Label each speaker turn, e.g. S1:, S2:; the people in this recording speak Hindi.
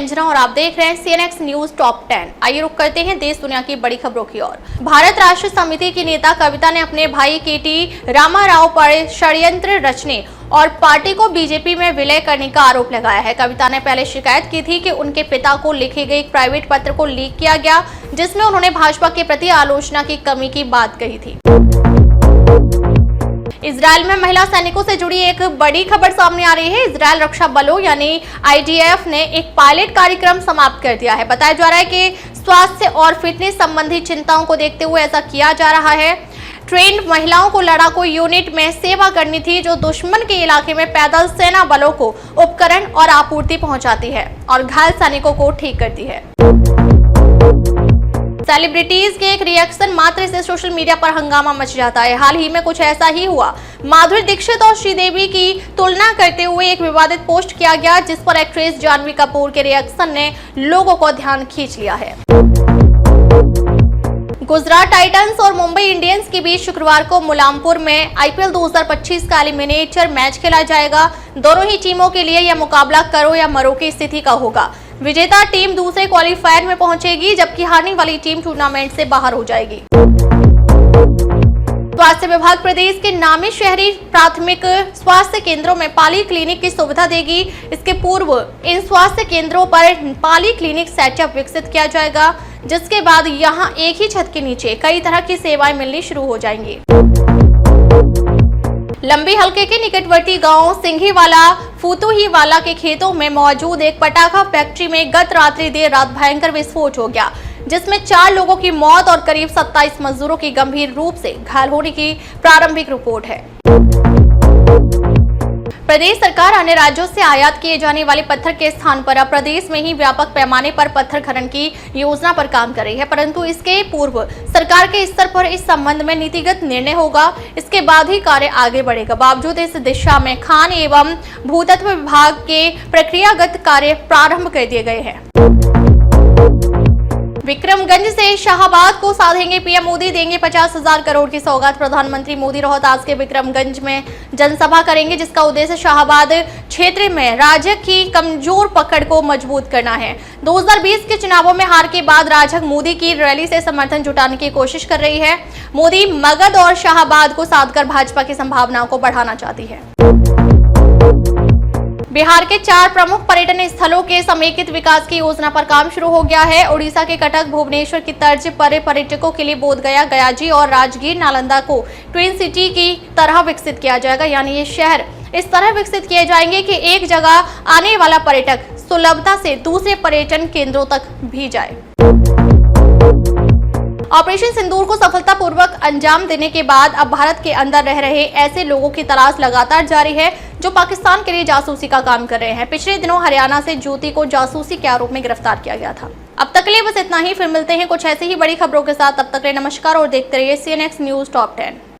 S1: अंजना और आप देख रहे हैं CNX न्यूज टॉप 10। आइए रुक करते हैं देश दुनिया की बड़ी खबरों की ओर। भारत राष्ट्र समिति की नेता कविता ने अपने भाई KT रामाराव पर षड्यंत्र रचने और पार्टी को बीजेपी में विलय करने का आरोप लगाया है। कविता ने पहले शिकायत की थी कि उनके पिता को लिखे गए एक प्राइवेट पत्र को लीक किया गया, जिसमें उन्होंने भाजपा के प्रति आलोचना की कमी की बात कही थी। इजरायल में महिला सैनिकों से जुड़ी एक बड़ी खबर सामने आ रही है। इजरायल रक्षा बलों यानी IDF ने एक पायलट कार्यक्रम समाप्त कर दिया है। बताया जा रहा है कि स्वास्थ्य और फिटनेस संबंधी चिंताओं को देखते हुए ऐसा किया जा रहा है। ट्रेंड महिलाओं को लड़ाकू यूनिट में सेवा करनी थी, जो दुश्मन के इलाके में पैदल सेना बलों को उपकरण और आपूर्ति पहुंचाती है और घायल सैनिकों को ठीक करती है। सेलिब्रिटीज के एक रिएक्शन मात्र से सोशल मीडिया पर हंगामा मच जाता है। हाल ही में कुछ ऐसा ही हुआ। माधुरी दीक्षित और श्रीदेवी की तुलना करते हुए एक विवादित पोस्ट किया गया, जिस पर एक्ट्रेस जानवी कपूर के रिएक्शन ने लोगों को ध्यान खींच लिया है। गुजरात टाइटंस और मुंबई इंडियंस के बीच शुक्रवार को मुलामपुर में IPL 2025 का एलिमिनेटर मैच खेला जाएगा। दोनों ही टीमों के लिए यह मुकाबला करो या मरो की स्थिति का होगा। विजेता टीम दूसरे क्वालीफायर में पहुंचेगी, जबकि हारने वाली टीम टूर्नामेंट से बाहर हो जाएगी। स्वास्थ्य विभाग प्रदेश के नामी शहरी प्राथमिक स्वास्थ्य केंद्रों में पाली क्लिनिक की सुविधा देगी। इसके पूर्व इन स्वास्थ्य केंद्रों पर पाली क्लिनिक सेटअप विकसित किया जाएगा, जिसके बाद यहां एक ही छत के नीचे कई तरह की सेवाएं मिलनी शुरू हो जाएंगी। लंबी हलके के निकटवर्ती गांव सिंघीवाला फूतुहीवाला के खेतों में मौजूद एक पटाखा फैक्ट्री में गत रात्रि देर रात भयंकर विस्फोट हो गया, जिसमें 4 लोगों की मौत और करीब 27 मजदूरों की गंभीर रूप से घायल होने की प्रारंभिक रिपोर्ट है। प्रदेश सरकार अन्य राज्यों से आयात किए जाने वाले पत्थर के स्थान पर अब प्रदेश में ही व्यापक पैमाने पर पत्थर खनन की योजना पर काम कर रही है, परंतु इसके पूर्व सरकार के स्तर पर इस संबंध में नीतिगत निर्णय होगा। इसके बाद ही कार्य आगे बढ़ेगा। बावजूद इस दिशा में खान एवं भूतत्व विभाग के प्रक्रियागत कार्य प्रारंभ कर दिए गए हैं। विक्रमगंज से शाहबाद को साधेंगे PM मोदी, देंगे 50,000 करोड़ की सौगात। प्रधानमंत्री मोदी रोहतास के विक्रमगंज में जनसभा करेंगे, जिसका उद्देश्य शाहबाद क्षेत्र में राजग की कमजोर पकड़ को मजबूत करना है। 2020 के चुनावों में हार के बाद राजग मोदी की रैली से समर्थन जुटाने की कोशिश कर रही है। मोदी मगध और शाहबाद को साधकर भाजपा की संभावनाओं को बढ़ाना चाहती है। बिहार के 4 प्रमुख पर्यटन स्थलों के समेकित विकास की योजना पर काम शुरू हो गया है। ओडिशा के कटक भुवनेश्वर की तर्ज पर पर्यटकों के लिए बोधगया, गयाजी और राजगीर नालंदा को ट्विन सिटी की तरह विकसित किया जाएगा। यानी ये शहर इस तरह विकसित किए जाएंगे कि एक जगह आने वाला पर्यटक सुलभता से दूसरे पर्यटन केंद्रों तक भी जाए। ऑपरेशन सिंदूर को सफलतापूर्वक अंजाम देने के बाद अब भारत के अंदर रह रहे ऐसे लोगों की तलाश लगातार जारी है, जो पाकिस्तान के लिए जासूसी का काम कर रहे हैं। पिछले दिनों हरियाणा से ज्योति को जासूसी के आरोप में गिरफ्तार किया गया था। अब तक के लिए बस इतना ही। फिर मिलते हैं कुछ ऐसी ही बड़ी खबरों के साथ। तब तक के लिए नमस्कार और देखते रहिए CNX न्यूज टॉप 10।